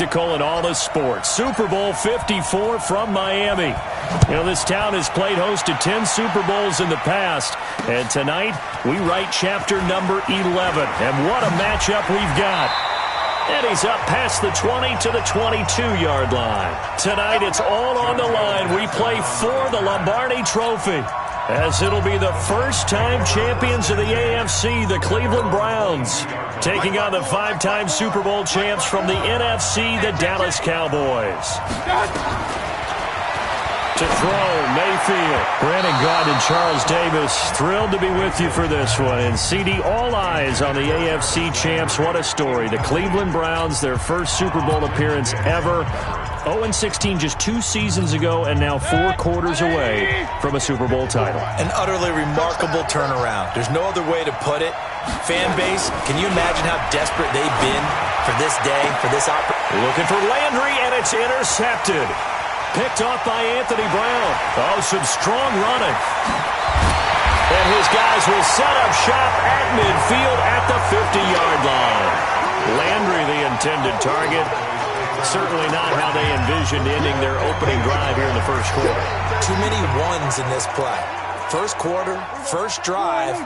In all the sports. Super Bowl 54 from Miami. You know, this town has played host to 10 Super Bowls in the past, and tonight we write chapter number 11. And what a matchup we've got. And he's up past the 20 to the 22-yard line. Tonight it's all on the line. We play for the Lombardi Trophy, as it'll be the first-time champions of the AFC, the Cleveland Browns, taking on the 5-time Super Bowl champs from the NFC, the Dallas Cowboys. To throw, Mayfield. Brandon Gaudin and Charles Davis, thrilled to be with you for this one. And CD, all eyes on the AFC champs. What a story. The Cleveland Browns, their first Super Bowl appearance ever. 0-16 just 2 seasons ago, and now 4 quarters away from a Super Bowl title. An utterly remarkable turnaround. There's no other way to put it. Fan base, can you imagine how desperate they've been for this day, for this opportunity? Looking for Landry, and it's intercepted. Picked off by Anthony Brown. Oh, some strong running. And his guys will set up shop at midfield at the 50-yard line. Landry, the intended target. Certainly not how they envisioned ending their opening drive here in the first quarter. Too many ones in this play. First quarter, first drive,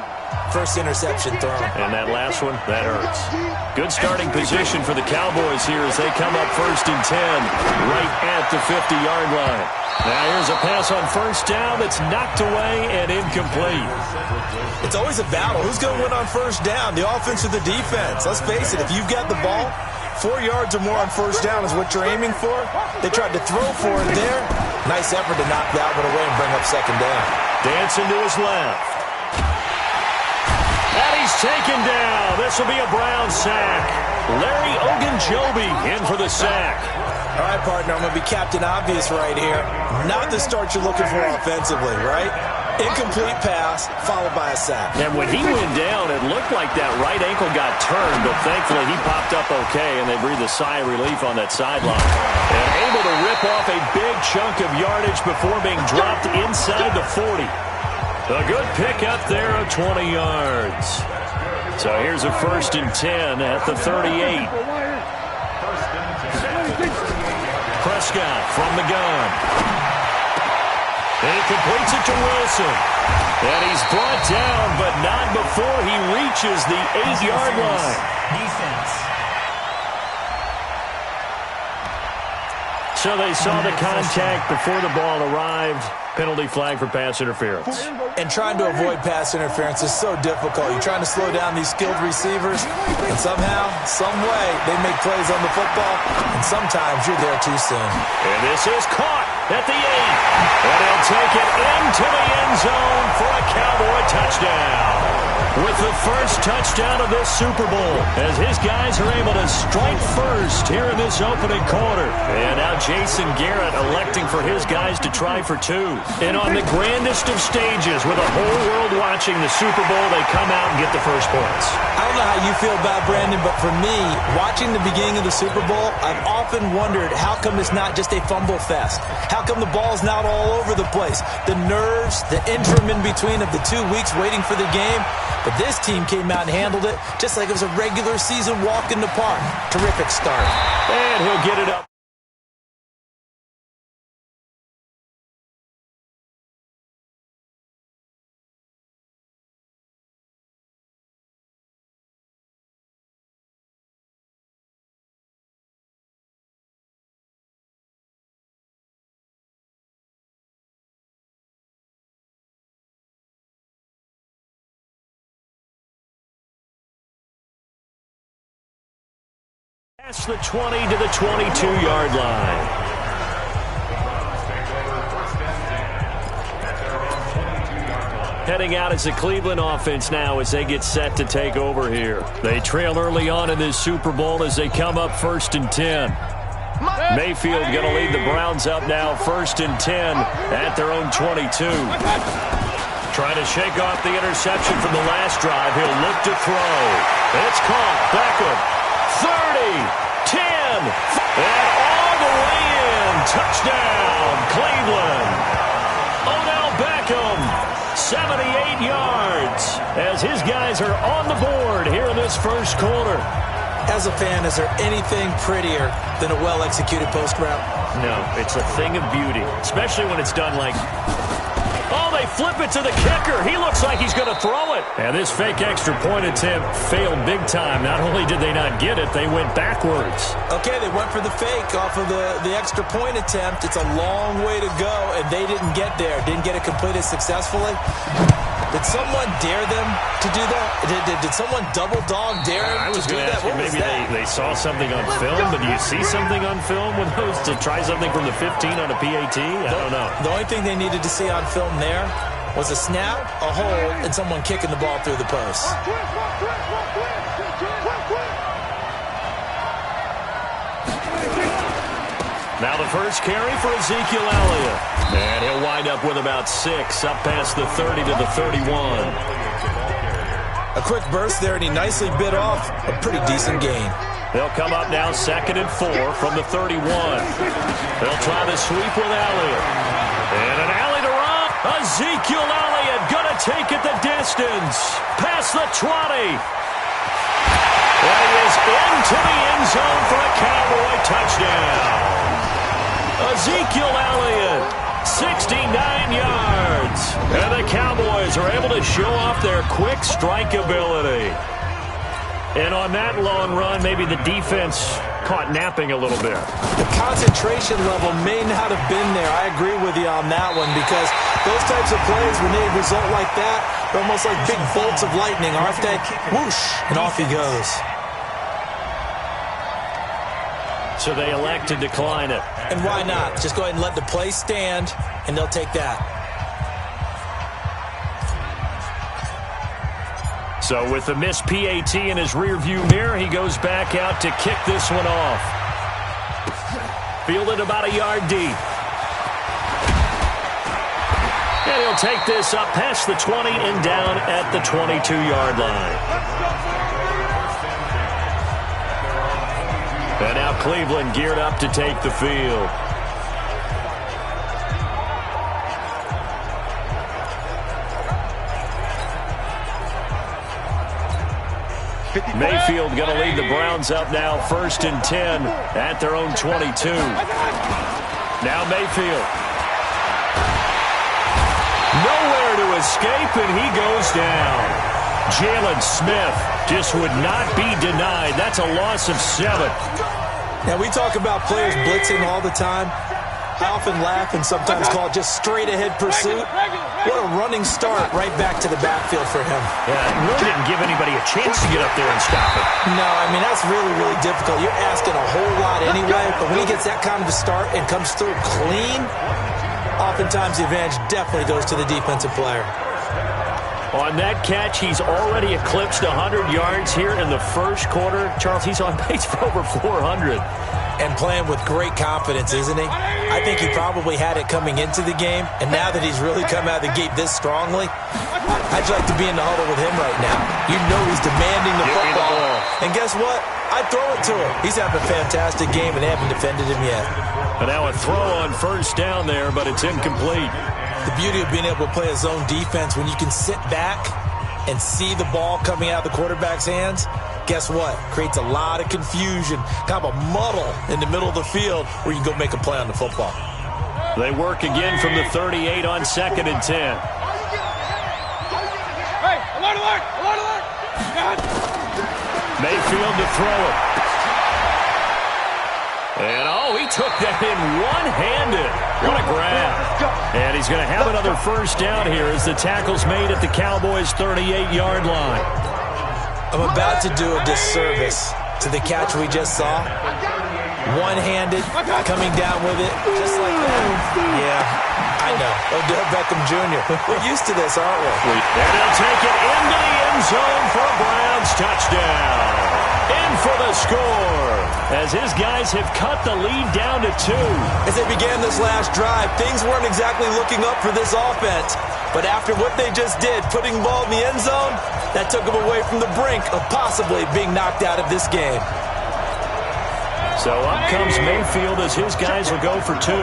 first interception thrown. And that last one, that hurts. Good starting position for the Cowboys here as they come up 1st and 10 right at the 50-yard line. Now here's a pass on first down that's knocked away and incomplete. It's always a battle. Who's going to win on first down, the offense or the defense? Let's face it, if you've got the ball, 4 yards or more on first down is what you're aiming for. They tried to throw for it there. Nice effort to knock that one away and bring up second down. Dancing to his left. And he's taken down. This will be a Brown sack. Larry Ogunjobi in for the sack. All right, partner, I'm going to be Captain Obvious right here. Not the start you're looking for offensively, right? Incomplete pass, followed by a sack. And when he went down, it looked like that right ankle got turned, but thankfully he popped up okay, and they breathed a sigh of relief on that sideline. And able to rip off a big chunk of yardage before being dropped inside the 40. A good pick up there of 20 yards. So here's a 1st and 10 at the 38. Prescott from the gun. And he completes it to Wilson. And he's brought down, but not before he reaches the 8-yard line. Defense. So they saw the contact before the ball arrived. Penalty flag for pass interference. And trying to avoid pass interference is so difficult. You're trying to slow down these skilled receivers, and somehow, some way, they make plays on the football, and sometimes you're there too soon. And this is caught at the 8. And he'll take it into the end zone for a Cowboy touchdown. With the first touchdown of this Super Bowl, as his guys are able to strike first here in this opening quarter. And now Jason Garrett electing for his guys to try for 2. And on the grandest of stages, with the whole world watching the Super Bowl, they come out and get the first points. I don't know how you feel about Brandon, but for me, watching the beginning of the Super Bowl, I've often wondered how come it's not just a fumble fest? How come the ball's not all over the place? The nerves, the interim in between of the 2 weeks waiting for the game. But this team came out and handled it just like it was a regular season walk in the park. Terrific start. And he'll get it up. Past the 20 to the 22-yard line. Heading out is the Cleveland offense now as they get set to take over here. They trail early on in this Super Bowl as they come up 1st and 10. Mayfield going to lead the Browns up now 1st and 10 at their own 22. Trying to shake off the interception from the last drive. He'll look to throw. It's caught. Beckham. 30, 10, and all the way in. Touchdown, Cleveland. Odell Beckham, 78 yards, as his guys are on the board here in this first quarter. As a fan, is there anything prettier than a well-executed post route? No, it's a thing of beauty, especially when it's done like... Oh, they flip it to the kicker. He looks like he's going to throw it. And this fake extra point attempt failed big time. Not only did they not get it, they went backwards. Okay, they went for the fake off of the extra point attempt. It's a long way to go, and they didn't get there. Didn't get it completed successfully. Did someone dare them to do that? Did someone double dog dare them to do that? I was going to ask you, maybe they saw something on film, but do you see something on film with those to try something from the 15 on a PAT? I don't know. The only thing they needed to see on film there was a snap, a hold, and someone kicking the ball through the post. Now the first carry for Ezekiel Elliott. And he'll wind up with about 6, up past the 30 to the 31. A quick burst there, and he nicely bit off a pretty decent gain. They'll come up now 2nd and 4 from the 31. They'll try the sweep with Elliott. And an alley to Rob. Ezekiel Elliott going to take it the distance. Past the 20. And he is into the end zone for a Cowboy touchdown. Ezekiel Elliott, 69 yards. And the Cowboys are able to show off their quick strike ability. And on that long run, maybe the defense caught napping a little bit. The concentration level may not have been there. I agree with you on that one, because those types of plays, when they result like that, they're almost like big bolts of lightning, aren't they? Whoosh, and off he goes. So they elect to decline it. And why not? Just go ahead and let the play stand, and they'll take that. So with the missed PAT in his rearview mirror, he goes back out to kick this one off. Fielded about a yard deep. And he'll take this up past the 20 and down at the 22-yard line. And now Cleveland geared up to take the field. Mayfield going to lead the Browns up now 1st and 10 at their own 22. Now Mayfield. Nowhere to escape, and he goes down. Jalen Smith just would not be denied. That's a loss of 7. Now, we talk about players blitzing all the time. I often laugh and sometimes call it just straight-ahead pursuit. What a running start right back to the backfield for him. Yeah, it really didn't give anybody a chance to get up there and stop it. No, I mean, that's really, really difficult. You're asking a whole lot anyway, but when he gets that kind of a start and comes through clean, oftentimes the advantage definitely goes to the defensive player. On that catch, he's already eclipsed 100 yards here in the first quarter. Charles, he's on pace for over 400. And playing with great confidence, isn't he? I think he probably had it coming into the game, and now that he's really come out of the gate this strongly, I'd like to be in the huddle with him right now. You know he's demanding the football. And guess what? I'd throw it to him. He's having a fantastic game, and they haven't defended him yet. And now a throw on 1st down there, but it's incomplete. The beauty of being able to play a zone defense, when you can sit back and see the ball coming out of the quarterback's hands, guess what? Creates a lot of confusion, kind of a muddle in the middle of the field where you can go make a play on the football. They work again from the 38 on 2nd and 10. Hey, alert, alert, alert, alert. God. Mayfield to throw it. And, he took that in one-handed. What a grab. And he's going to have another 1st down here as the tackle's made at the Cowboys' 38-yard line. I'm about to do a disservice to the catch we just saw. One-handed, coming down with it, just like that. Yeah, I know. Odell Beckham Jr. We're used to this, aren't we? And they'll take it into the end zone for a Browns touchdown. In for the score, as his guys have cut the lead down to 2. As they began this last drive, things weren't exactly looking up for this offense. But after what they just did, putting the ball in the end zone, that took them away from the brink of possibly being knocked out of this game. So up comes Mayfield as his guys will go for 2.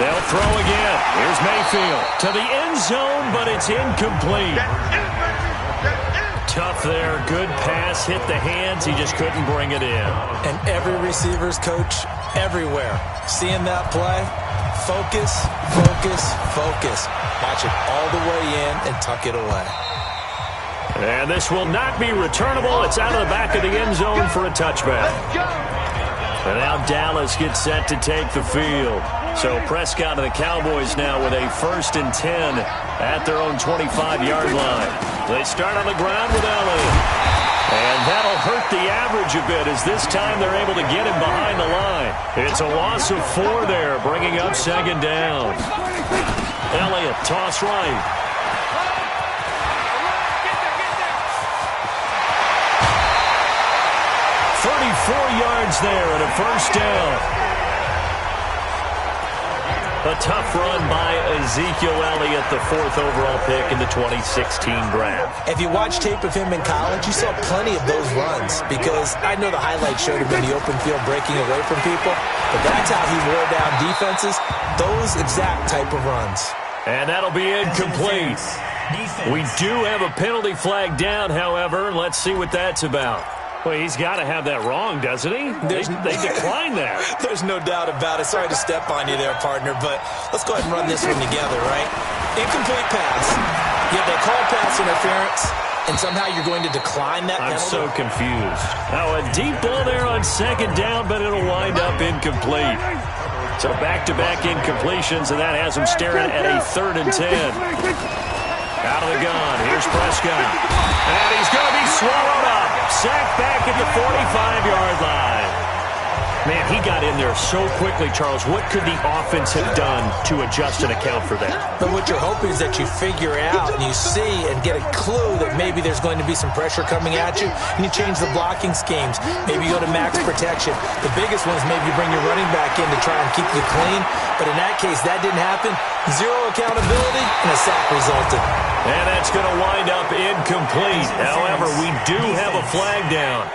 They'll throw again. Here's Mayfield to the end zone, but it's incomplete. Tough there. Good pass. Hit the hands. He just couldn't bring it in. And every receiver's coach everywhere. Seeing that play, focus, focus, focus. Watch it all the way in and tuck it away. And this will not be returnable. It's out of the back of the end zone for a touchback. And now Dallas gets set to take the field. So Prescott and the Cowboys now with a 1st and 10 at their own 25-yard line. They start on the ground with Elliott. And that'll hurt the average a bit as this time they're able to get him behind the line. It's a loss of 4 there, bringing up 2nd down. Elliott, toss right. 34 yards there and a 1st down. A tough run by Ezekiel Elliott, the 4th overall pick in the 2016 draft. If you watch tape of him in college, you saw plenty of those runs because I know the highlights showed him in the open field breaking away from people, but that's how he wore down defenses, those exact type of runs. And that'll be incomplete. We do have a penalty flag down, however. Let's see what that's about. Well, he's got to have that wrong, doesn't he? They declined that. There's no doubt about it. Sorry to step on you there, partner, but let's go ahead and run this one together, right? Incomplete pass. Yeah, they call pass interference, and somehow you're going to decline that penalty? I'm so confused. Now, a deep ball there on 2nd down, but it'll wind up incomplete. So back-to-back incompletions, and that has him staring at a 3rd and 10. Out of the gun. Here's Prescott. And he's going to be swallowed up. Sacked back at the 45-yard line. Man, he got in there so quickly, Charles. What could the offense have done to adjust and account for that? But what you're hoping is that you figure out and you see and get a clue that maybe there's going to be some pressure coming at you, and you change the blocking schemes. Maybe you go to max protection. The biggest one is maybe you bring your running back in to try and keep you clean. But in that case, that didn't happen. 0 accountability, and a sack resulted. And that's going to wind up incomplete. However, we do have a flag down.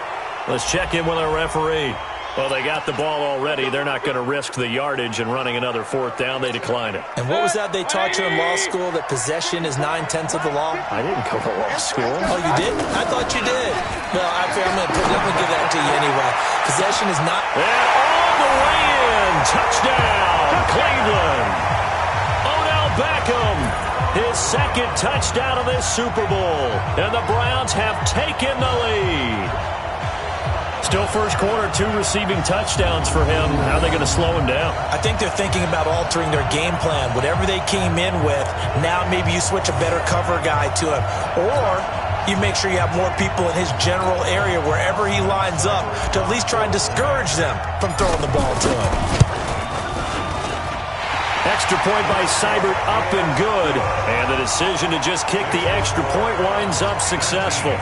Let's check in with our referee. Well, they got the ball already. They're not going to risk the yardage and running another 4th down. They declined it. And what was that they taught you in law school, that possession is 9/10 of the law? I didn't go to law school. Oh, you did? I thought you did. Well, I'm going to give that to you anyway. Possession is not... And all the way in. Touchdown, Cleveland. Odell Beckham. His 2nd touchdown of this Super Bowl. And the Browns have taken the lead. Still first quarter, 2 receiving touchdowns for him. How are they going to slow him down? I think they're thinking about altering their game plan. Whatever they came in with, now maybe you switch a better cover guy to him. Or you make sure you have more people in his general area wherever he lines up to at least try and discourage them from throwing the ball to him. Extra point by Seibert, up and good. And the decision to just kick the extra point winds up successful.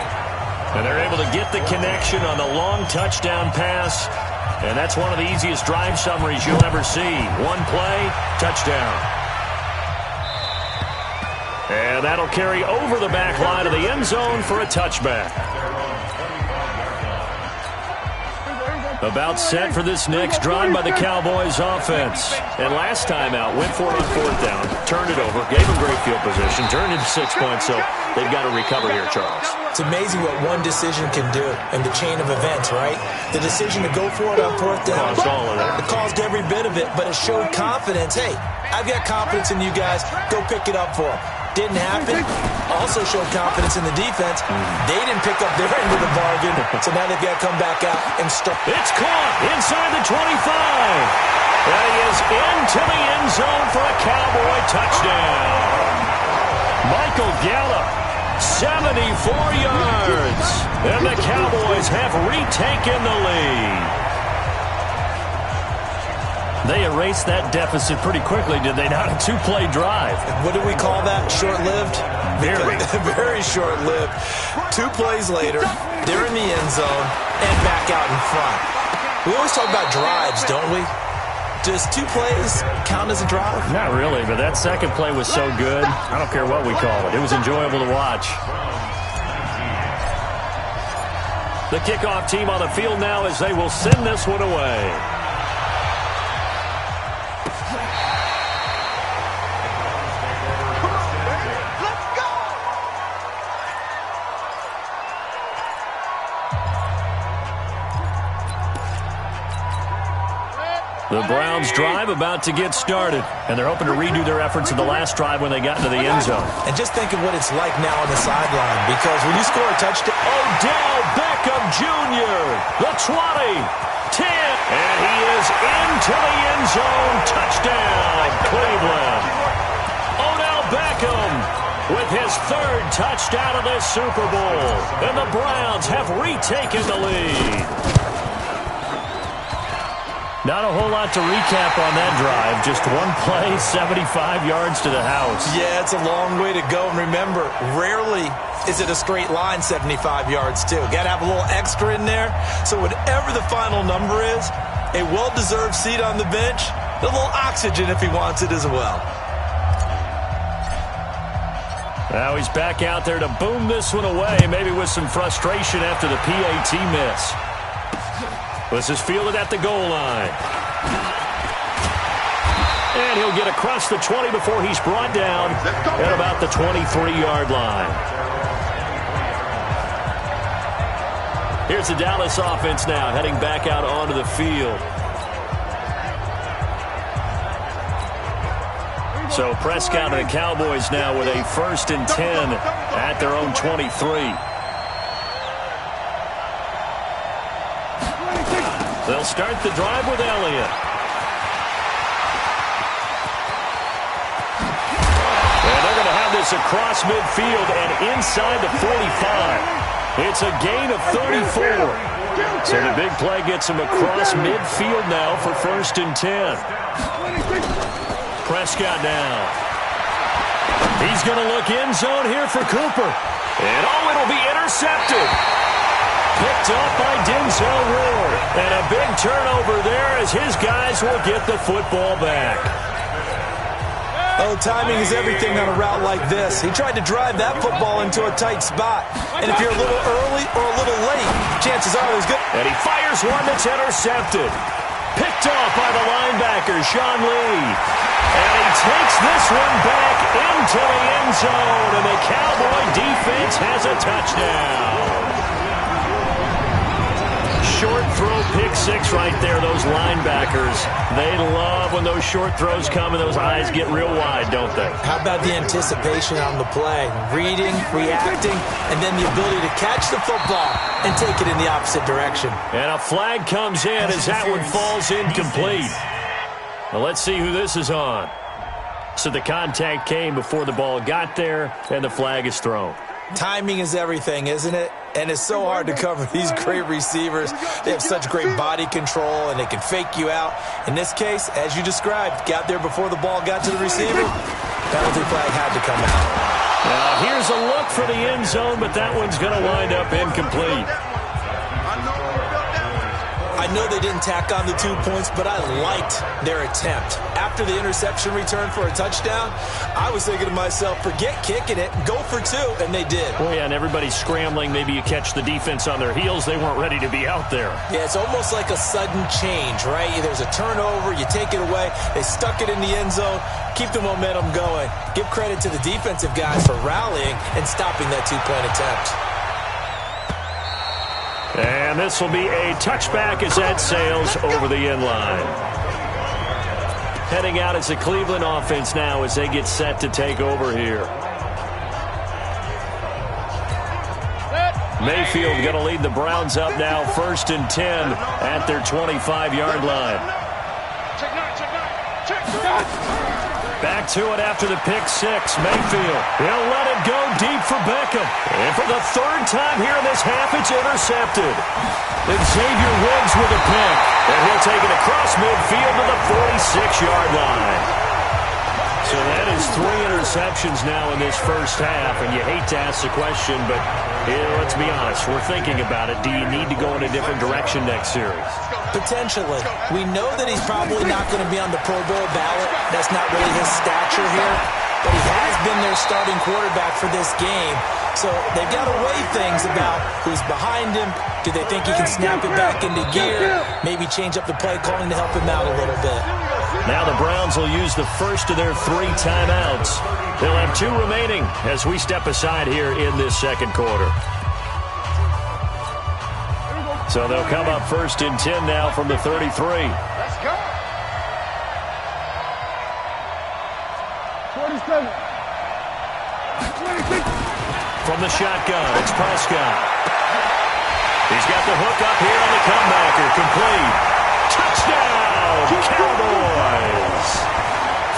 And they're able to get the connection on the long touchdown pass. And that's one of the easiest drive summaries you'll ever see. 1 play, touchdown. And that'll carry over the back line of the end zone for a touchback. About set for this next drive by the Cowboys offense. And last time out, went for it on 4th down, turned it over, gave them great field position, turned into 6 points, so they've got to recover here, Charles. It's amazing what one decision can do in the chain of events, right? The decision to go for it on 4th down. Caused all of that. It caused every bit of it, but it showed confidence. Hey, I've got confidence in you guys. Go pick it up for them. Didn't happen. Also showed confidence in the defense. They didn't pick up their end of the bargain, so now they've got to come back out and start. It's caught inside the 25. And he is into the end zone for a Cowboy touchdown. Michael Gallup, 74 yards. And the Cowboys have retaken the lead. They erased that deficit pretty quickly, did they not? A 2-play drive. What do we call that? Short-lived? Very. Very short-lived. 2 plays later, they're in the end zone and back out in front. We always talk about drives, don't we? Does 2 plays count as a drive? Not really, but that second play was so good. I don't care what we call it. It was enjoyable to watch. The kickoff team on the field now as they will send this one away. The Browns drive about to get started, and they're hoping to redo their efforts in the last drive when they got into the end zone. And just think of what it's like now on the sideline, because when you score a touchdown... Odell Beckham Jr., the 20, 10, and he is into the end zone. Touchdown, Cleveland. Odell Beckham with his third touchdown of this Super Bowl, and the Browns have retaken the lead. Not a whole lot to recap on that drive. Just one play, 75 yards to the house. Yeah, it's a long way to go. And remember, rarely is it a straight line 75 yards, too. Got to have a little extra in there. So whatever the final number is, a well-deserved seat on the bench, a little oxygen if he wants it as well. Now he's back out there to boom this one away, maybe with some frustration after the PAT miss. This is fielded at the goal line. And he'll get across the 20 before he's brought down at about the 23-yard line. Here's the Dallas offense now, heading back out onto the field. So Prescott and the Cowboys now with a 1st and 10 at their own 23. They'll start the drive with Elliott. And they're going to have this across midfield and inside the 45. It's a gain of 34. So the big play gets him across midfield now for 1st and 10. Prescott now. He's going to look end zone here for Cooper. And it'll be intercepted. Picked up by Denzel Ward. And a big turnover there as his guys will get the football back. Oh, timing is everything on a route like this. He tried to drive that football into a tight spot. And if you're a little early or a little late, chances are there's good. And he fires one that's intercepted. Picked off by the linebacker, Sean Lee. And he takes this one back into the end zone. And the Cowboy defense has a touchdown. Short throw, pick six right there. Those linebackers, they love when those short throws come and those eyes get real wide, don't they? How about the anticipation on the play? Reading, reacting, and then the ability to catch the football and take it in the opposite direction. And a flag comes in as that one falls incomplete. Now let's see who this is on. So the contact came before the ball got there, and the flag is thrown. Timing is everything, isn't it? And it's so hard to cover these great receivers. They have such great body control, and they can fake you out. In this case, as you described, got there before the ball got to the receiver. Penalty flag had to come out. Now here's a look for the end zone, but that one's going to wind up incomplete. I know they didn't tack on the 2 points, but I liked their attempt. After the interception return for a touchdown, I was thinking to myself, forget kicking it, go for 2, and they did. Oh, yeah, and everybody's scrambling. Maybe you catch the defense on their heels. They weren't ready to be out there. Yeah, it's almost like a sudden change, right? There's a turnover, you take it away, they stuck it in the end zone, keep the momentum going. Give credit to the defensive guys for rallying and stopping that 2-point attempt. And this will be a touchback as that sails over the end line. Heading out as the Cleveland offense now as they get set to take over here. Mayfield going to lead the Browns up now, 1st and 10 at their 25-yard line. Back to it after the pick six. Mayfield, he'll let it go deep for Beckham. And for the 3rd time here in this half, it's intercepted. Then Xavier Woods with a pick. And he'll take it across midfield to the 46-yard line. So that is 3 interceptions now in this first half. And you hate to ask the question, but let's be honest. We're thinking about it. Do you need to go in a different direction next series? Potentially. We know that he's probably not going to be on the Pro Bowl ballot. That's not really his stature here. But he has been their starting quarterback for this game. So they've got to weigh things about who's behind him. Do they think he can snap it back into gear? Maybe change up the play calling to help him out a little bit. Now the Browns will use the first of their 3 timeouts. They'll have 2 remaining as we step aside here in this second quarter. So they'll come up 1st and 10 now from the 33. Let's go. From the shotgun, it's Prescott. He's got the hook up here on the comebacker. Complete. Touchdown, Cowboys.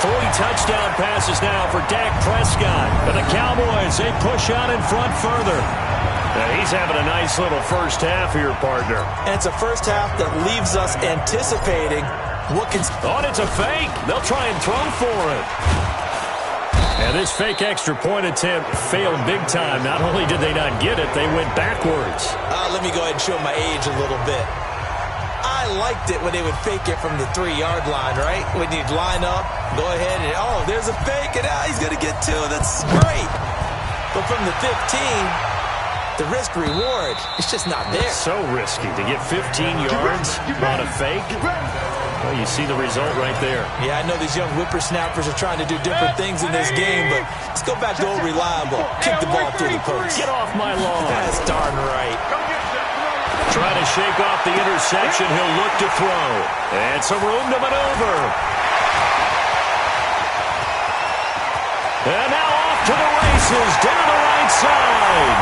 3 touchdown passes now for Dak Prescott. But the Cowboys, they push on in front further. He's having a nice little first half here, partner. And it's a first half that leaves us anticipating what can... Oh, and it's a fake. They'll try and throw for it. And this fake extra point attempt failed big time. Not only did they not get it, they went backwards. Let me go ahead and show my age a little bit. I liked it when they would fake it from the 3-yard line, right? When you'd line up, go ahead and, oh, there's a fake, and he's going to get 2. That's great. But from the 15, the risk-reward, it's just not there. It's so risky to get 15 yards on a fake. Well, you see the result right there. Yeah, I know these young whippersnappers are trying to do different things in this game, but let's go back to old reliable. Kick the ball through the post. Get off my lawn. That's darn right. Trying to shake off the interception. He'll look to throw. And some room to maneuver. And now off to the races down the right side.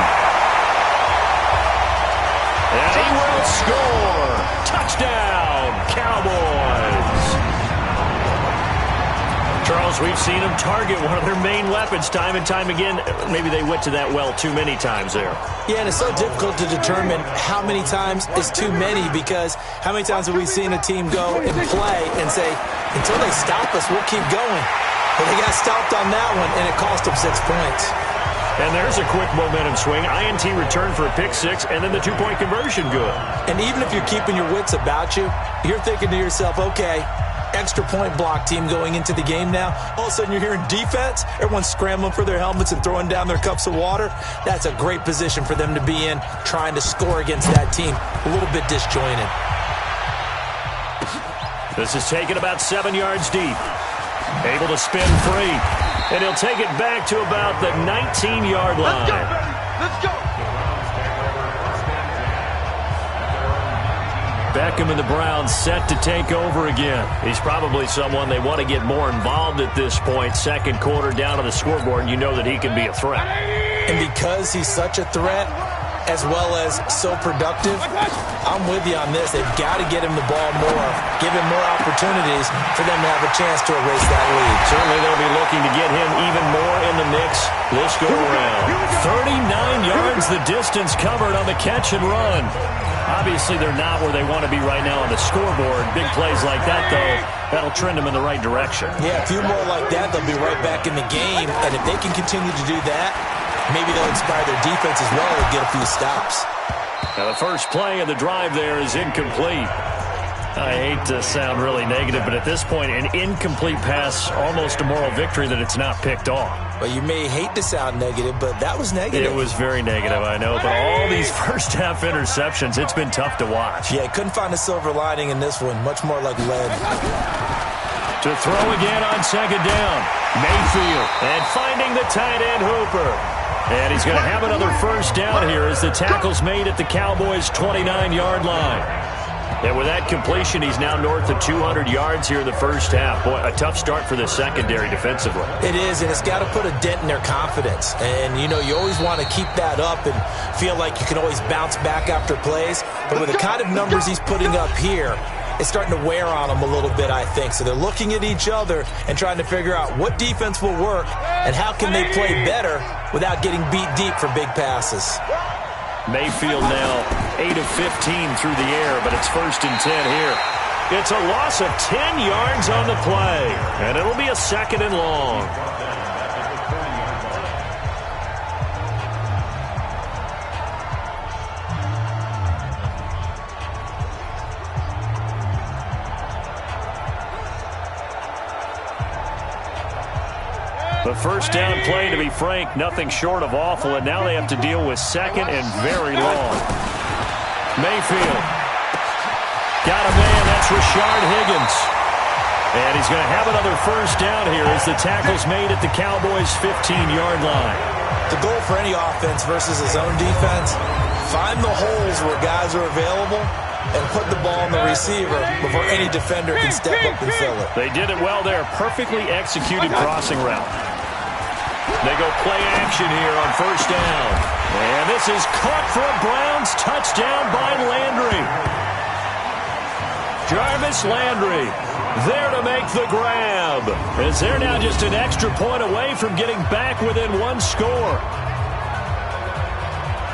And he will score. Touchdown, Cowboys. Charles, we've seen them target one of their main weapons time and time again. Maybe they went to that well too many times there. Yeah, and it's so difficult to determine how many times is too many, because how many times have we seen a team go and play and say, until they stop us, we'll keep going. But they got stopped on that one, and it cost them 6 points. And there's a quick momentum swing. INT return for a pick 6, and then the 2-point conversion good. And even if you're keeping your wits about you, you're thinking to yourself, okay, extra point block team going into the game now. All of a sudden you're hearing defense. Everyone's scrambling for their helmets and throwing down their cups of water. That's a great position for them to be in, trying to score against that team. A little bit disjointed. This is taken about 7 yards deep. Able to spin free. And he'll take it back to about the 19-yard line. Let's go. Beckham and the Browns set to take over again. He's probably someone they want to get more involved at this point. Second quarter down on the scoreboard, and you know that he can be a threat. And because he's such a threat, as well as so productive, I'm with you on this. They've got to get him the ball more, give him more opportunities for them to have a chance to erase that lead. Certainly they'll be looking to get him even more in the mix this go around. 39 yards the distance covered on the catch and run. Obviously they're not where they want to be right now on the scoreboard. Big plays like that, though, that'll trend them in the right direction. Yeah, a few more like that, they'll be right back in the game. And if they can continue to do that, maybe they'll inspire their defense as well and get a few stops. Now the first play of the drive there is incomplete. I hate to sound really negative, but at this point, an incomplete pass, almost a moral victory that it's not picked off. Well, you may hate to sound negative, but that was negative. It was very negative, I know. But all these first-half interceptions, it's been tough to watch. Yeah, couldn't find a silver lining in this one. Much more like lead. To throw again on second down. Mayfield. And finding the tight end, Hooper. And he's going to have another first down here as the tackle's made at the Cowboys' 29-yard line. And with that completion, he's now north of 200 yards here in the first half. Boy, a tough start for the secondary defensively. It is, and it's got to put a dent in their confidence. And, you know, you always want to keep that up and feel like you can always bounce back after plays. But with the kind of numbers he's putting up here, it's starting to wear on them a little bit, I think. So they're looking at each other and trying to figure out what defense will work and how can they play better without getting beat deep for big passes. Mayfield now 8 of 15 through the air, but it's 1st and 10 here. It's a loss of 10 yards on the play, and it'll be a 2nd and long. The first down play, to be frank, nothing short of awful, and now they have to deal with 2nd and very long. Mayfield got a man, that's Rashard Higgins. And he's going to have another first down here as the tackle's made at the Cowboys' 15-yard line. The goal for any offense versus his own defense, find the holes where guys are available and put the ball on the receiver before any defender can step up and fill it. They did it well there. Perfectly executed crossing route. They go play action here on first down. And this is caught for a Browns touchdown by Landry. Jarvis Landry there to make the grab, as they're now just an extra point away from getting back within one score.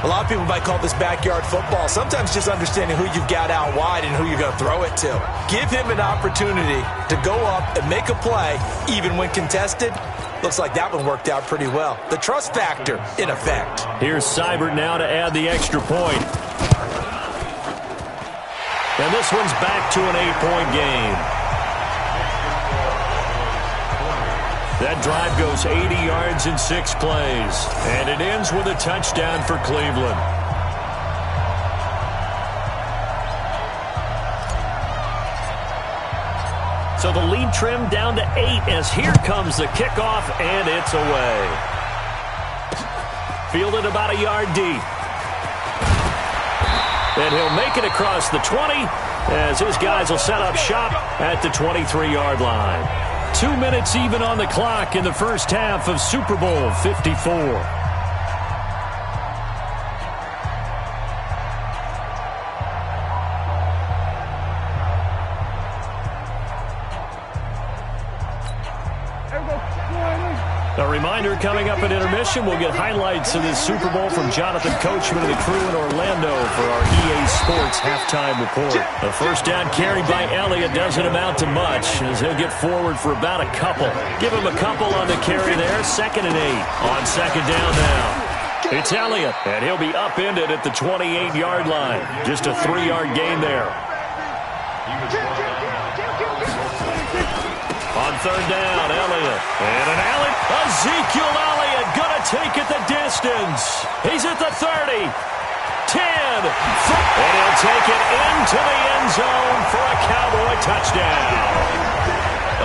A lot of people might call this backyard football. Sometimes just understanding who you've got out wide and who you're going to throw it to. Give him an opportunity to go up and make a play, even when contested. Looks like that one worked out pretty well. The trust factor in effect. Here's Seibert now to add the extra point. And this one's back to an 8-point game. That drive goes 80 yards in 6 plays. And it ends with a touchdown for Cleveland. So the lead trimmed down to 8 as here comes the kickoff, and it's away. Fielded about a yard deep. And he'll make it across the 20 as his guys will set up shop at the 23-yard line. 2 minutes even on the clock in the first half of Super Bowl 54. A reminder, coming up at intermission, we'll get highlights of this Super Bowl from Jonathan Coachman and the crew in Orlando for our EA Sports halftime report. A first down carry by Elliott doesn't amount to much as he'll get forward for about a couple. Give him a couple on the carry there. 2nd and 8 on second down now. It's Elliott, and he'll be upended at the 28-yard line. Just a 3-yard gain there. On third down, Elliott. And an alley. Ezekiel Elliott going to take it the distance. He's at the 30. 10. And he'll take it into the end zone for a Cowboy touchdown.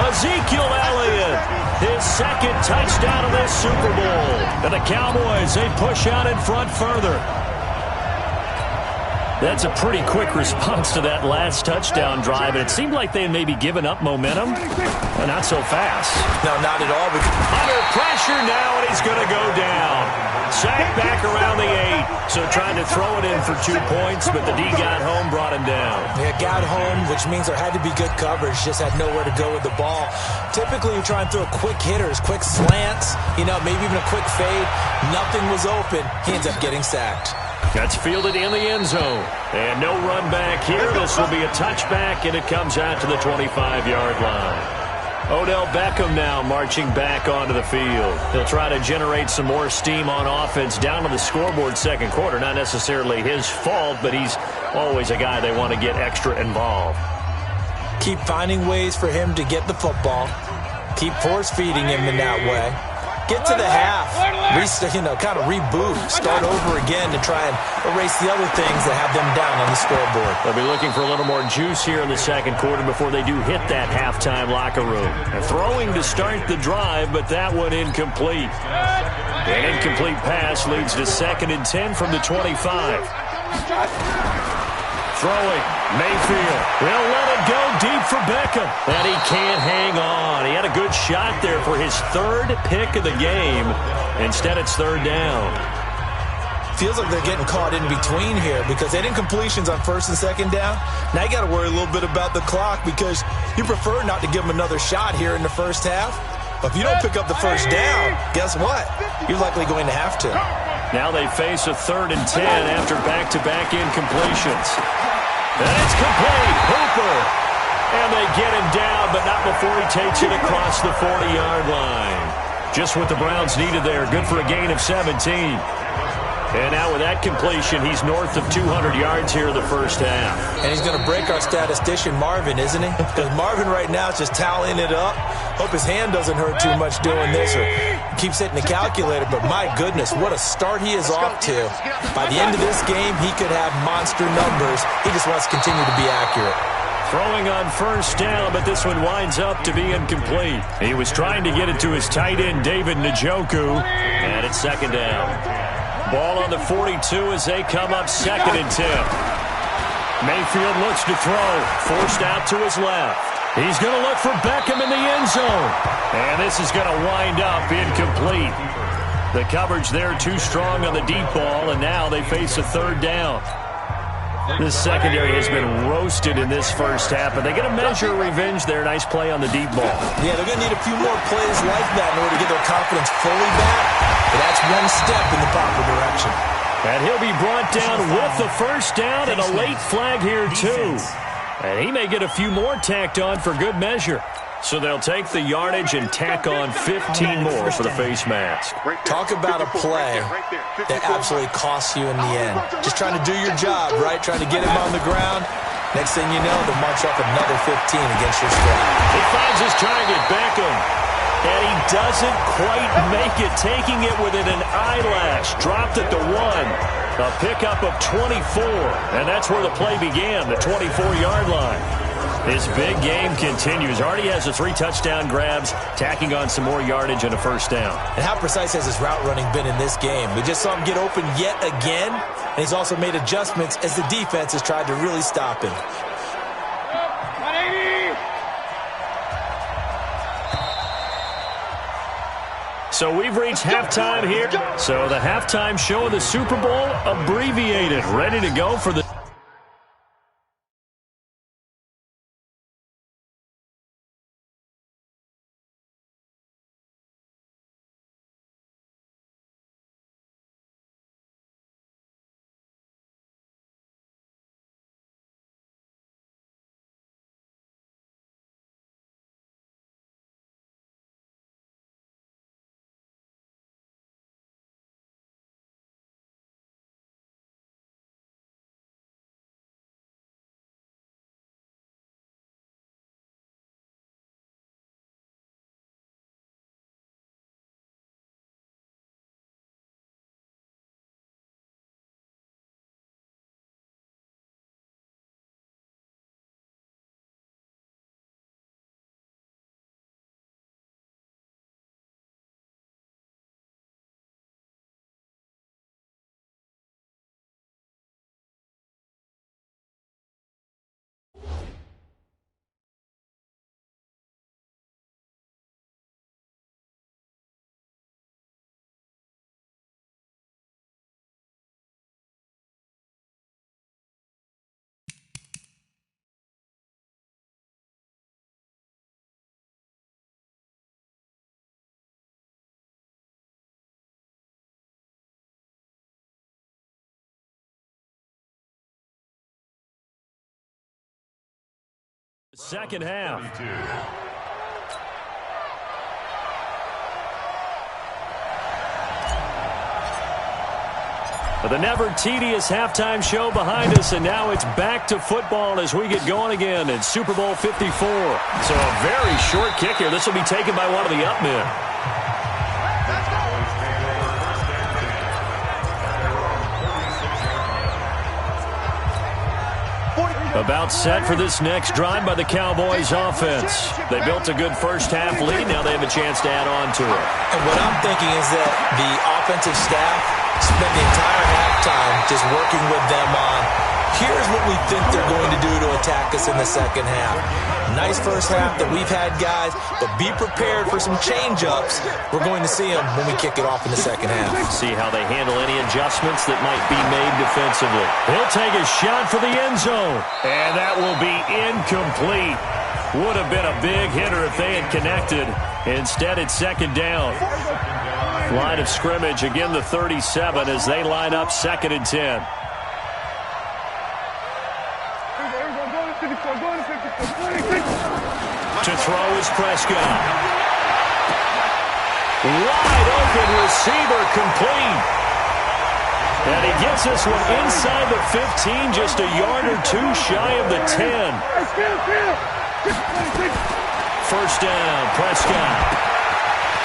Ezekiel Elliott, his 2nd touchdown of this Super Bowl. And the Cowboys, they push out in front further. That's a pretty quick response to that last touchdown drive. And it seemed like they had maybe given up momentum. But not so fast. No, not at all. Under pressure now, and he's going to go down. Sacked back around the 8. So trying to throw it in for 2 points, but the D got home, brought him down. Yeah, got home, which means there had to be good coverage. Just had nowhere to go with the ball. Typically, you try and throw quick hitters, quick slants, maybe even a quick fade. Nothing was open. He ends up getting sacked. That's fielded in the end zone. And no run back here. This will be a touchback, and it comes out to the 25-yard line. Odell Beckham now marching back onto the field. He'll try to generate some more steam on offense down to the scoreboard second quarter. Not necessarily his fault, but he's always a guy they want to get extra involved. Keep finding ways for him to get the football. Keep force-feeding him in that way. Get to the half, kind of reboot, start over again to try and erase the other things that have them down on the scoreboard. They'll be looking for a little more juice here in the second quarter before they do hit that halftime locker room. And throwing to start the drive, but that one incomplete. An incomplete pass leads to 2nd and 10 from the 25. Throwing, Mayfield. They'll let it go deep for Beckham. And he can't hang on. He had a good shot there for his 3rd pick of the game. Instead, it's 3rd down. Feels like they're getting caught in between here because they didn't completions on 1st and 2nd down. Now you got to worry a little bit about the clock because you prefer not to give them another shot here in the first half. But if you don't pick up the 1st down, guess what? You're likely going to have to. Now they face a 3rd and 10 after back-to-back incompletions. And it's complete. Hooper. And they get him down, but not before he takes it across the 40-yard line. Just what the Browns needed there. Good for a gain of 17. And now with that completion, he's north of 200 yards here in the first half. And he's going to break our statistician, Marvin, isn't he? Because Marvin right now is just tallying it up. Hope his hand doesn't hurt too much doing this or keeps hitting the calculator. But my goodness, what a start he is off to. By the end of this game, he could have monster numbers. He just wants to continue to be accurate. Throwing on first down, but this one winds up to be incomplete. He was trying to get it to his tight end, David Njoku. And it's 2nd down. Ball on the 42 as they come up 2nd and 10. Mayfield looks to throw. Forced out to his left. He's going to look for Beckham in the end zone. And this is going to wind up incomplete. The coverage there too strong on the deep ball, and now they face a third down. This secondary has been roasted in this first half, but they get a measure of revenge there. Nice play on the deep ball. Yeah, they're going to need a few more plays like that in order to get their confidence fully back. But that's one step in the proper direction. And he'll be brought down with the first down and a late flag here, too. And he may get a few more tacked on for good measure. So they'll take the yardage and tack on 15 more for the face mask. Talk about a play that absolutely costs you in the end. Just trying to do your job, right? Trying to get him on the ground. Next thing you know, they'll march up another 15 against your squad. He finds his target, Beckham. And he doesn't quite make it, taking it within an eyelash. Dropped at the 1. A pickup of 24. And that's where the play began, the 24-yard line. This big game continues. Already has the 3 touchdown grabs, tacking on some more yardage and a first down. And how precise has his route running been in this game? We just saw him get open yet again, and he's also made adjustments as the defense has tried to really stop him. So we've reached halftime here. So the halftime show of the Super Bowl abbreviated, ready to go for the second half. But the never tedious halftime show behind us, and now it's back to football as we get going again in Super Bowl 54. So a very short kick here. This will be taken by one of the up men. About set for this next drive by the Cowboys offense. They built a good first half lead. Now they have a chance to add on to it. And what I'm thinking is that the offensive staff spent the entire halftime just working with them on, here's what we think they're going to do to attack us in the second half. Nice first half that we've had, guys, but be prepared for some change-ups. We're going to see them when we kick it off in the second half. See how they handle any adjustments that might be made defensively. He'll take a shot for the end zone, and that will be incomplete. Would have been a big hitter if they had connected. Instead, it's second down. Line of scrimmage, again the 37 as they line up 2nd and 10. To throw is Prescott. Wide open receiver, complete. And he gets this one inside the 15, just a yard or two shy of the 10. First down, Prescott.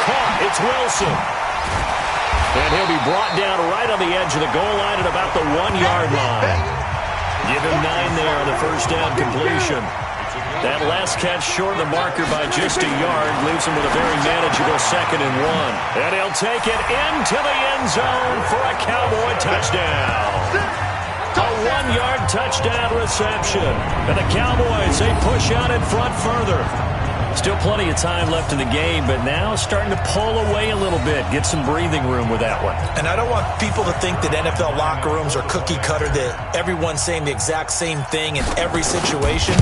Caught, it's Wilson. And he'll be brought down right on the edge of the goal line at about the 1-yard line. Give him 9 there on the first down completion. That last catch short of the marker by just a yard leaves him with a very manageable 2nd and 1. And he'll take it into the end zone for a Cowboy touchdown. A 1-yard touchdown reception. And the Cowboys, they push out in front further. Still plenty of time left in the game, but now starting to pull away a little bit. Get some breathing room with that one. And I don't want people to think that NFL locker rooms are cookie cutter, that everyone's saying the exact same thing in every situation.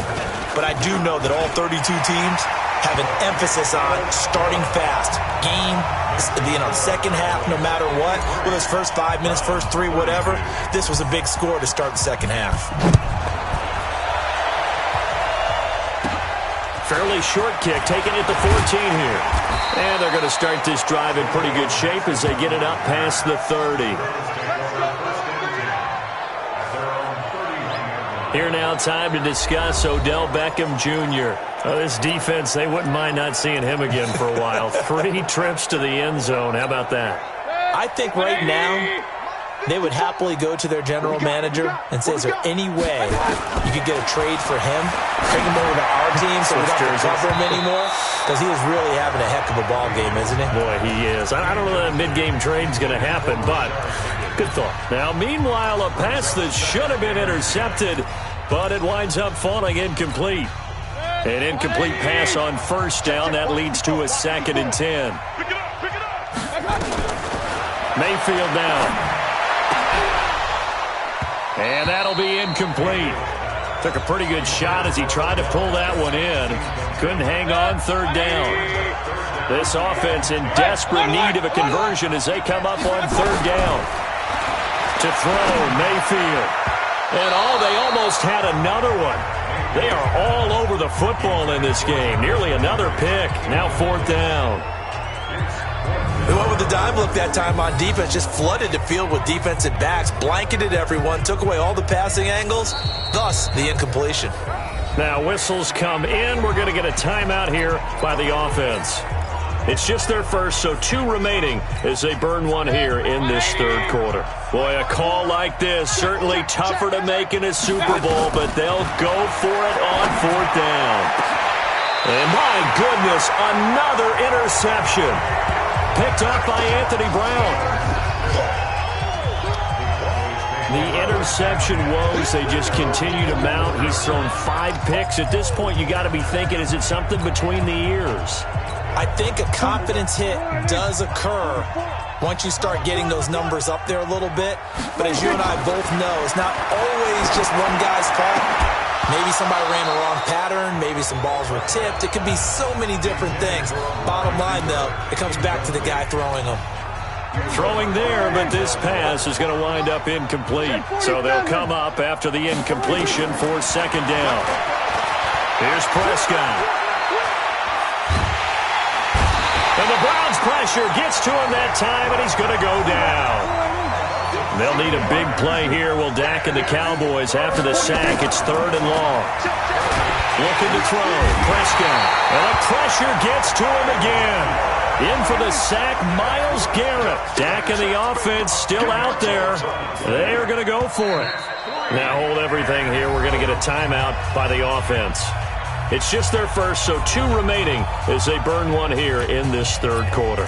But I do know that all 32 teams have an emphasis on starting fast. Second half, no matter what, whether it's first 5 minutes, first 3, whatever, this was a big score to start the second half. Fairly short kick, taking it to 14 here. And they're going to start this drive in pretty good shape as they get it up past the 30. Here now, time to discuss Odell Beckham Jr. This defense, they wouldn't mind not seeing him again for a while. 3 trips to the end zone. How about that? I think right now they would happily go to their general manager and say, is there any way you could get a trade for him? Bring him over to our team so we don't have to cover him anymore? Because he is really having a heck of a ball game, isn't he? Boy, he is. I don't know that a mid-game trade is going to happen, but good thought. Now, meanwhile, a pass that should have been intercepted, but it winds up falling incomplete. An incomplete pass on first down. That leads to a 2nd and 10. Mayfield now. And that'll be incomplete. Took a pretty good shot as he tried to pull that one in. Couldn't hang on, 3rd down. This offense in desperate need of a conversion as they come up on 3rd down. To throw, Mayfield. And they almost had another one. They are all over the football in this game. Nearly another pick. Now 4th down. They went with the dime look that time on defense, just flooded the field with defensive backs, blanketed everyone, took away all the passing angles, thus the incompletion. Now whistles come in. We're going to get a timeout here by the offense. It's just their first, so 2 remaining as they burn one here in this 3rd quarter. Boy, a call like this, certainly tougher to make in a Super Bowl, but they'll go for it on 4th down. And my goodness, another interception. Picked up by Anthony Brown. The interception woes, they just continue to mount. He's thrown 5 picks. At this point, you got to be thinking, is it something between the ears? I think a confidence hit does occur once you start getting those numbers up there a little bit. But as you and I both know, it's not always just one guy's fault. Maybe somebody ran the wrong pattern. Maybe some balls were tipped. It could be so many different things. Bottom line, though, it comes back to the guy throwing them. Throwing there, but this pass is going to wind up incomplete. So they'll come up after the incompletion for 2nd down. Here's Prescott. And the Browns' pressure gets to him that time, and he's going to go down. They'll need a big play here. Will Dak and the Cowboys after the sack. It's 3rd and long. Looking to throw. Prescott. And the pressure gets to him again. In for the sack, Myles Garrett. Dak and the offense still out there. They are going to go for it. Now hold everything here. We're going to get a timeout by the offense. It's just their first, so 2 remaining as they burn one here in this 3rd quarter.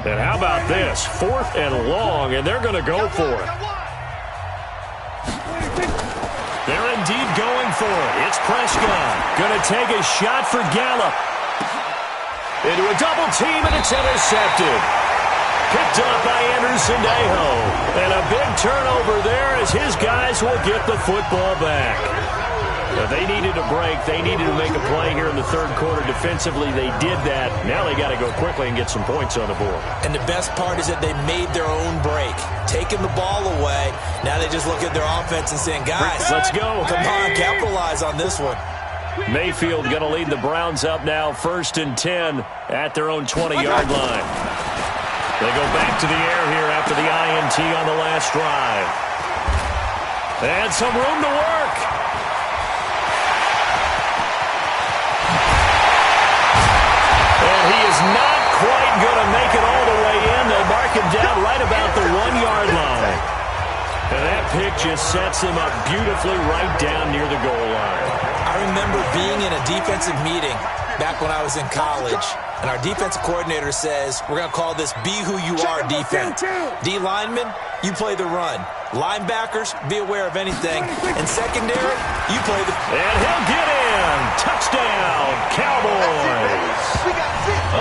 And how about this? 4th and long, and they're going to go for it. They're indeed going for it. It's Prescott. Going to take a shot for Gallup. Into a double team, and it's intercepted. Picked up by Anderson-Dejo. And a big turnover there as his guys will get the football back. Now, they needed a break. They needed to make a play here in the 3rd quarter. Defensively, they did that. Now they got to go quickly and get some points on the board. And the best part is that they made their own break. Taking the ball away. Now they just look at their offense and saying, guys, let's go. Come on, capitalize on this one. Mayfield going to lead the Browns up now. 1st and 10 at their own 20-yard line. They go back to the air here after the INT on the last drive. And some room to work. And he is not quite going to make it all the way in. They'll mark him down right about the 1-yard line. And that pick just sets him up beautifully right down near the goal line. I remember being in a defensive meeting back when I was in college. And our defensive coordinator says, we're going to call this Be Who You Are defense. D lineman, you play the run. Linebackers, be aware of anything. And secondary, you play the... And he'll get in. Touchdown, Cowboys.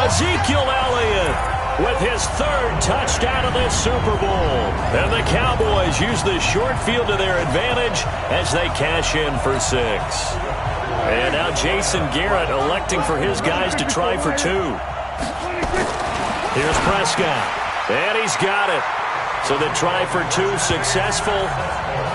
Ezekiel Elliott with his third touchdown of this Super Bowl. And the Cowboys use the short field to their advantage as they cash in for 6. And now Jason Garrett electing for his guys to try for 2. Here's Prescott. And he's got it. So the try for 2 successful.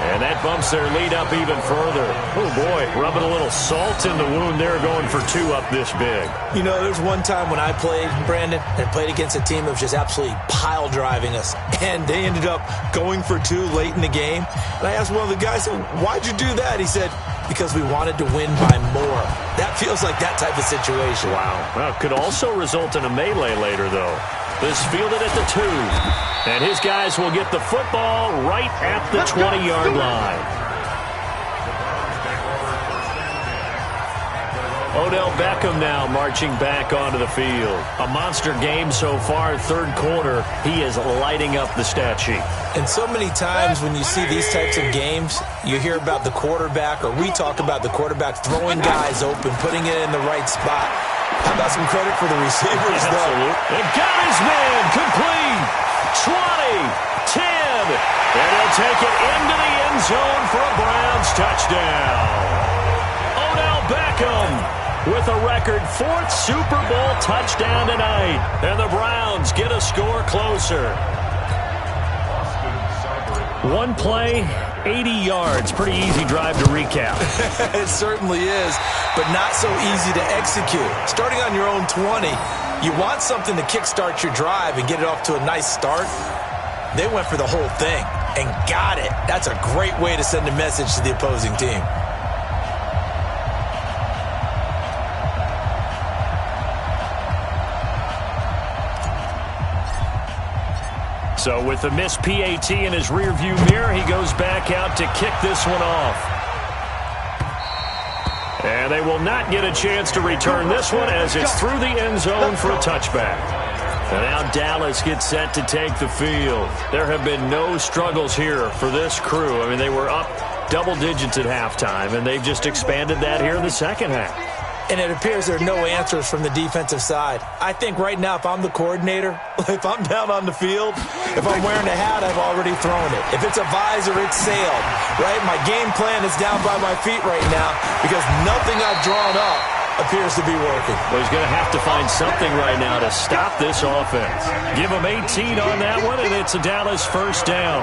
And that bumps their lead up even further. Oh, boy, rubbing a little salt in the wound there, going for 2 up this big. You know, there's one time when I played, Brandon, and played against a team that was just absolutely pile driving us. And they ended up going for 2 late in the game. And I asked one of the guys, why'd you do that? He said, because we wanted to win by more. That feels like that type of situation. Wow. Well, it could also result in a melee later, though. This fielded at the 2. And his guys will get the football right at the 20-yard line. Odell Beckham now marching back onto the field. A monster game so far, third quarter. He is lighting up the stat sheet. And so many times when you see these types of games, you hear about the quarterback, or we talk about the quarterback throwing guys open, putting it in the right spot. How about some credit for the receivers, though? Absolutely. And got his man complete. 20, 10, and he'll take it into the end zone for a Browns touchdown. Odell Beckham with a record 4th Super Bowl touchdown tonight, and the Browns get a score closer. One play, 80 yards. Pretty easy drive to recap. It certainly is, but not so easy to execute. Starting on your own 20, you want something to kickstart your drive and get it off to a nice start. They went for the whole thing and got it. That's a great way to send a message to the opposing team. So with the missed PAT in his rearview mirror, he goes back out to kick this one off. And they will not get a chance to return this one as it's through the end zone for a touchback. And now Dallas gets set to take the field. There have been no struggles here for this crew. I mean, they were up double digits at halftime, and they've just expanded that here in the second half. And it appears there are no answers from the defensive side. I think right now, if I'm the coordinator, if I'm down on the field, if I'm wearing a hat, I've already thrown it. If it's a visor, it's sailed, right? My game plan is down by my feet right now because nothing I've drawn up appears to be working. Well, he's going to have to find something right now to stop this offense. Give him 18 on that one, and it's a Dallas first down.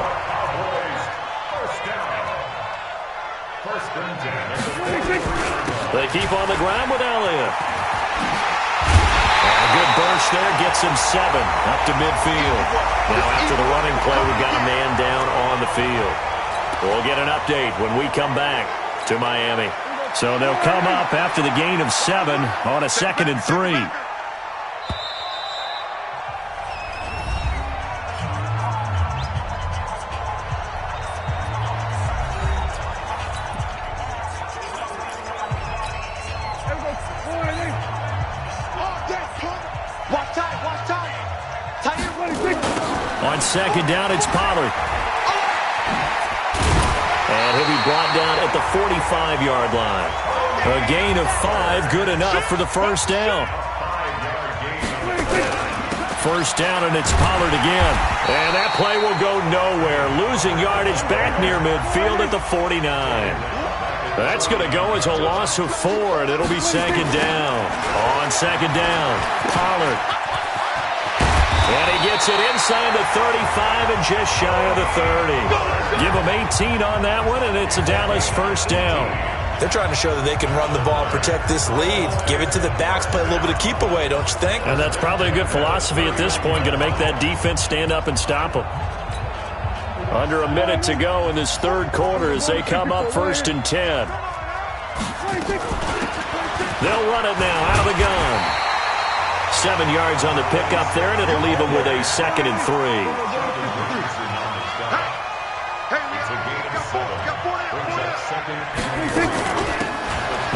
They keep on the ground with Elliott. And a good burst there gets him 7 up to midfield. Now after the running play, we've got a man down on the field. We'll get an update when we come back to Miami. So they'll come up after the gain of 7 on a 2nd and 3. On 2nd down, it's Pollard. And he'll be brought down at the 45-yard line. A gain of 5, good enough for the first down. First down, and it's Pollard again. And that play will go nowhere. Losing yardage back near midfield at the 49. That's going to go as a loss of 4, and it'll be 2nd down. On 2nd down, Pollard. And he gets it inside the 35 and just shy of the 30. Give him 18 on that one, and it's a Dallas first down. They're trying to show that they can run the ball, protect this lead. Give it to the backs, play a little bit of keep away, don't you think? And that's probably a good philosophy at this point, going to make that defense stand up and stop them. Under a minute to go in this third quarter as they come up 1st and 10. They'll run it now out of the gun. 7 yards on the pickup there, and it'll leave them with a 2nd and 3.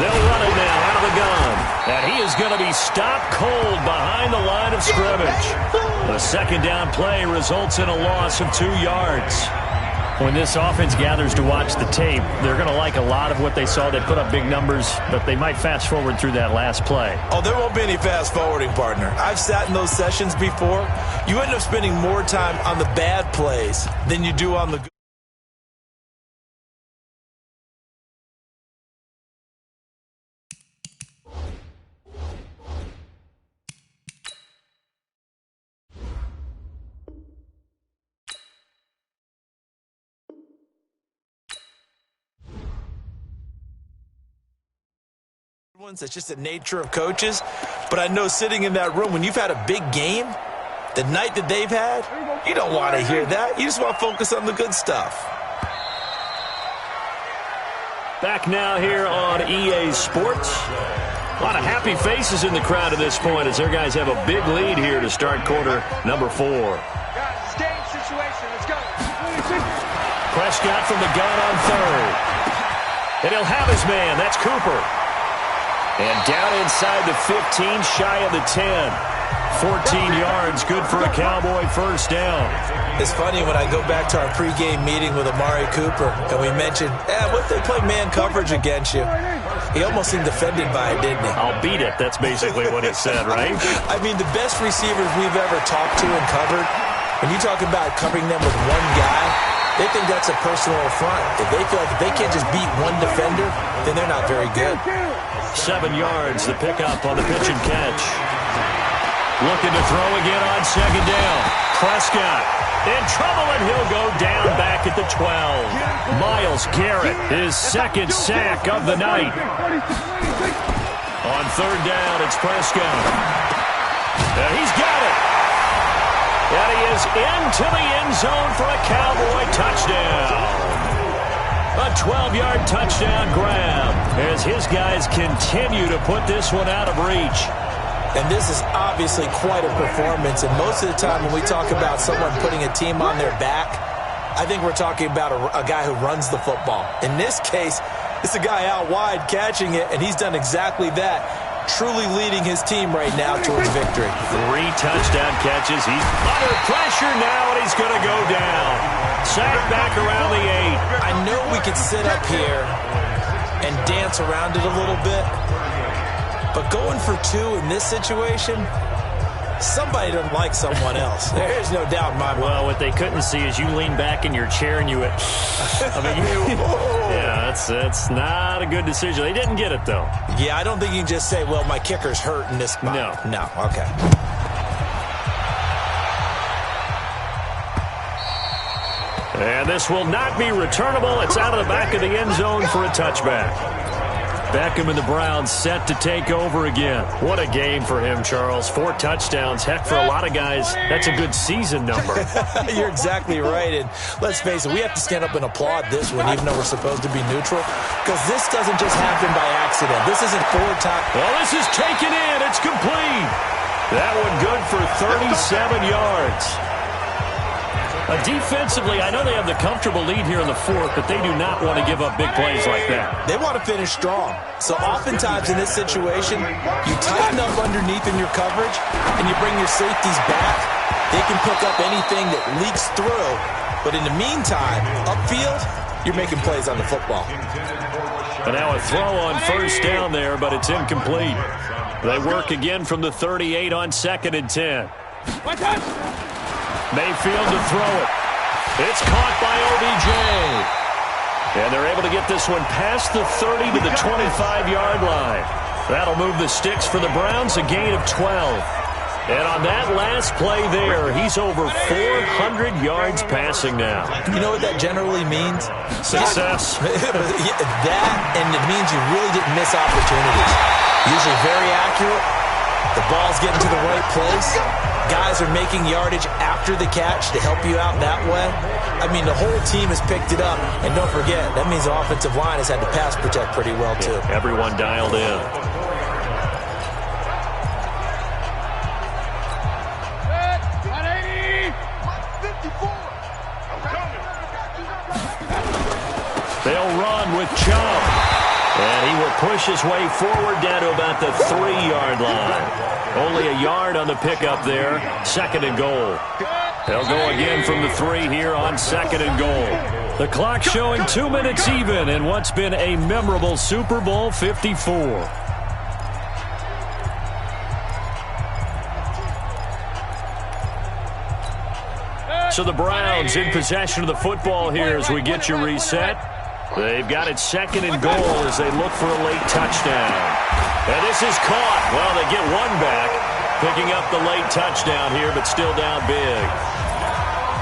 They'll run it now out of the gun. And he is going to be stopped cold behind the line of scrimmage. The 2nd down play results in a loss of 2 yards. When this offense gathers to watch the tape, they're going to like a lot of what they saw. They put up big numbers, but they might fast forward through that last play. Oh, there won't be any fast forwarding, partner. I've sat in those sessions before. You end up spending more time on the bad plays than you do on the good. That's just the nature of coaches. But I know sitting in that room, when you've had a big game, the night that they've had, you don't want to hear that. You just want to focus on the good stuff. Back now here on EA Sports. A lot of happy faces in the crowd at this point as their guys have a big lead here to start quarter number 4. Guys, game situation. Let's go. Prescott from the gun on third. And he'll have his man. That's Cooper. And down inside the 15, shy of the 10. 14 yards, good for a Cowboy first down. It's funny when I go back to our pregame meeting with Amari Cooper, and we mentioned, what if they play man coverage against you? He almost seemed offended by it, didn't he? I'll beat it. That's basically what he said, right? I mean, the best receivers we've ever talked to and covered, when you talk about covering them with one guy, they think that's a personal affront. If they feel like if they can't just beat one defender, then they're not very good. 7 yards, the pickup on the pitch and catch. Looking to throw again on second down. Prescott in trouble, and he'll go down back at the 12. Myles Garrett, his second sack of the night. On third down, it's Prescott. And he's got it. And he is into the end zone for a Cowboy touchdown. A 12-yard touchdown grab as his guys continue to put this one out of reach. And this is obviously quite a performance. And most of the time when we talk about someone putting a team on their back, I think we're talking about a guy who runs the football. In this case, it's a guy out wide catching it, and he's done exactly that, truly leading his team right now towards victory. 3 touchdown catches. He's under pressure now, and he's going to go down. Sacked back around the 8. I know we could sit up here and dance around it a little bit, but going for 2 in this situation, somebody doesn't like someone else. There's no doubt in my mind. Well, what they couldn't see is you lean back in your chair and you went, yeah, that's not a good decision. They didn't get it, though. Yeah, I don't think you can just say, well, my kicker's hurt in this spot. No, okay. And this will not be returnable. It's out of the back of the end zone for a touchback. Beckham and the Browns set to take over again. What a game for him, Charles. 4 touchdowns. Heck, for a lot of guys, that's a good season number. You're exactly right. And let's face it, we have to stand up and applaud this one, even though we're supposed to be neutral, because this doesn't just happen by accident. This isn't 4 times. Well, this is taken in. It's complete. That one good for 37 yards. Defensively, I know they have the comfortable lead here in the 4th, but they do not want to give up big plays like that. They want to finish strong. So oftentimes in this situation, you tighten up underneath in your coverage, and you bring your safeties back. They can pick up anything that leaks through. But in the meantime, upfield, you're making plays on the football. And now a throw on first down there, but it's incomplete. They work again from the 38 on 2nd and 10. Mayfield to throw it. It's caught by OBJ. And they're able to get this one past the 30 to the 25-yard line. That'll move the sticks for the Browns, a gain of 12. And on that last play there, he's over 400 yards passing now. You know what that generally means? Success. That, and it means you really didn't miss opportunities. Usually very accurate. The ball's getting to the right place. Guys are making yardage after the catch to help you out that way. I mean, the whole team has picked it up. And don't forget, that means the offensive line has had to pass protect pretty well, too. Everyone dialed in. They'll run with Chubb. And he will push his way forward down to about the 3-yard line. Only a yard on the pickup there. 2nd and goal. They'll go again from the 3 here on 2nd and goal. The clock showing 2 minutes even in what's been a memorable Super Bowl 54. So the Browns in possession of the football here as we get you reset. They've got it 2nd and goal as they look for a late touchdown. And this is caught. Well, they get one back, picking up the late touchdown here, but still down big.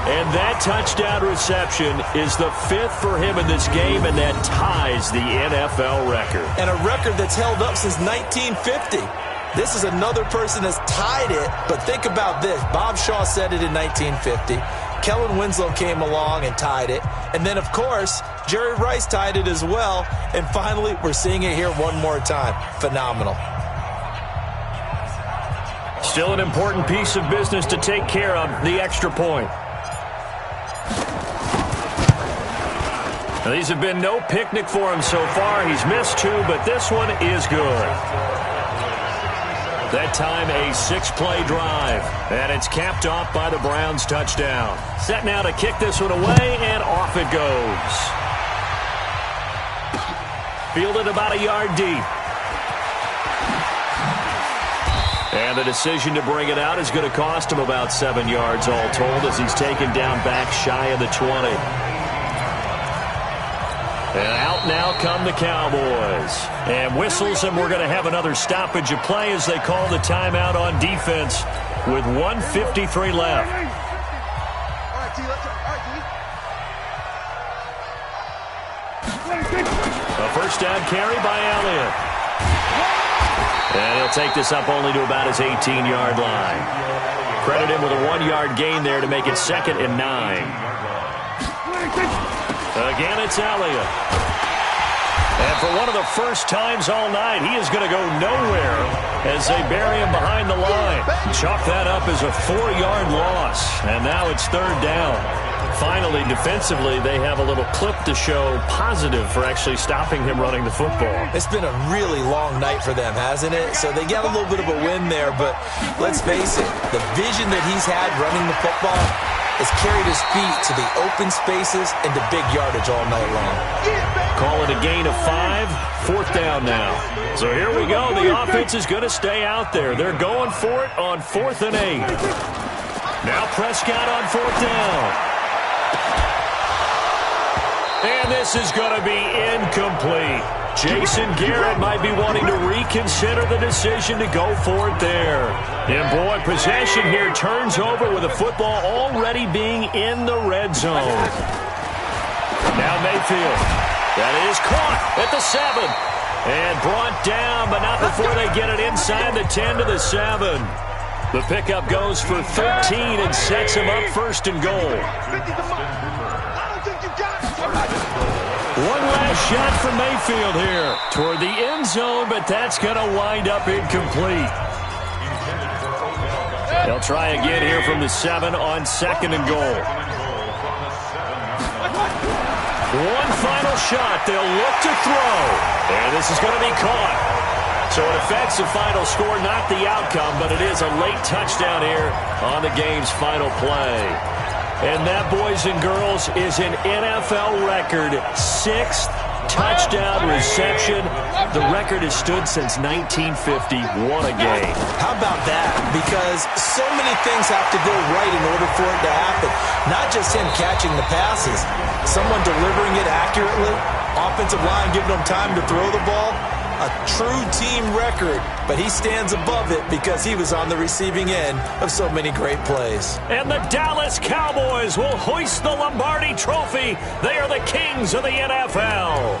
And that touchdown reception is the 5th for him in this game, and that ties the NFL record. And a record that's held up since 1950. This is another person that's tied it, but think about this. Bob Shaw said it in 1950. Kellen Winslow came along and tied it. And then, of course, Jerry Rice tied it as well. And finally, we're seeing it here one more time. Phenomenal. Still an important piece of business to take care of, the extra point. Now, these have been no picnic for him so far. He's missed 2, but this one is good. That time a 6-play drive, and it's capped off by the Browns touchdown. Set now to kick this one away, and off it goes. Fielded about a yard deep. And the decision to bring it out is going to cost him about 7 yards all told as he's taken down back shy of the 20. And out now come the Cowboys. And whistles, and we're going to have another stoppage of play as they call the timeout on defense with 1:53 left. A first down carry by Elliott. And he'll take this up only to about his 18-yard line. Credit him with a 1-yard gain there to make it 2nd and 9. Again, it's Elliott. And for one of the first times all night, he is going to go nowhere as they bury him behind the line. Chalk that up as a 4-yard loss. And now it's 3rd down. Finally, defensively, they have a little clip to show positive for actually stopping him running the football. It's been a really long night for them, hasn't it? So they got a little bit of a win there, but let's face it, the vision that he's had running the football has carried his feet to the open spaces and the big yardage all night long. Call it a gain of 5, 4th down now. So here we go. The offense is going to stay out there. They're going for it on 4th and 8. Now Prescott on 4th down. And this is going to be incomplete. Jason Garrett might be wanting to reconsider the decision to go for it there. And boy, possession here turns over with the football already being in the red zone. Now Mayfield. That is caught at the 7. And brought down, but not before they get it inside the 10 to the 7. The pickup goes for 13 and sets him up 1st and goal. One last shot from Mayfield here toward the end zone, but that's going to wind up incomplete. They'll try again here from the 7 on 2nd and goal. One final shot. They'll look to throw. And this is going to be caught. So it affects the final score, not the outcome, but it is a late touchdown here on the game's final play. And that, boys and girls, is an NFL record 6th touchdown reception. The record has stood since 1950. What a game. How about that? Because so many things have to go right in order for it to happen. Not just him catching the passes, someone delivering it accurately, offensive line giving them time to throw the ball. A true team record, but he stands above it because he was on the receiving end of so many great plays. And the Dallas Cowboys will hoist the Lombardi Trophy. They are the kings of the NFL.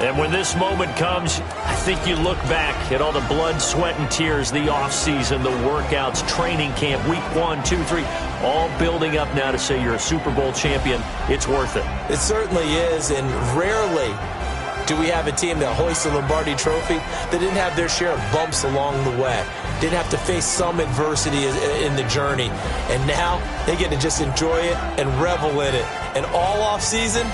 And when this moment comes, I think you look back at all the blood, sweat, and tears, the offseason, the workouts, training camp, week 1, 2, 3, all building up now to say you're a Super Bowl champion. It's worth it. It certainly is, and rarely do we have a team that hoists the Lombardi Trophy that didn't have their share of bumps along the way, didn't have to face some adversity in the journey, and now they get to just enjoy it and revel in it. And all offseason,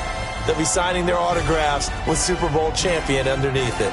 they'll be signing their autographs with Super Bowl champion underneath it.